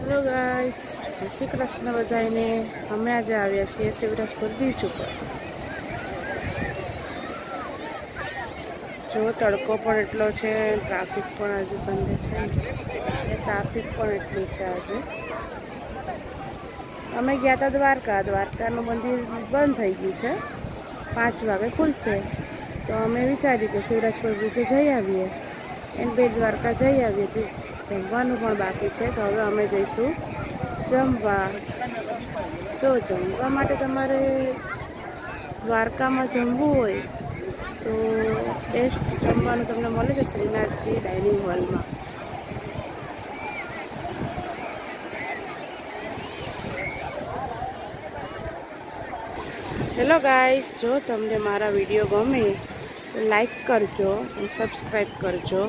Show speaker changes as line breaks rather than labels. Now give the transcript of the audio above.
Hello guys, જય શ્રી કૃષ્ણ બધાને। અમે આજે આવ્યા છીએ શિવરાજપુર બીચ ઉપર। જો તડકો પણ એટલો છે, ટ્રાફિક પણ આજે સન્ડે છે એટલે ટ્રાફિક પણ એટલું છે આજે। અમે ગયા હતા દ્વારકાનું મંદિર બંધ થઈ ગયું છે, 5 વાગે ખુલશે। તો અમે વિચાર્યું કે શિવરાજપુર બીચે જઈ આવીએ એન્ડ બેટ દ્વારકા જઈ આવીએ। જમવાનું પણ બાકી છે, તો હવે અમે જઈશું જમવા। જો જમવા માટે તમારે દ્વારકામાં જમવું હોય તો બેસ્ટ જમવાનું તમને મળે છે શ્રીનાથજી ડાઇનિંગ હોલમાં। હેલો ગાઈસ, જો તમને મારા વિડીયો ગમે તો લાઈક કરજો અને સબસ્ક્રાઈબ કરજો।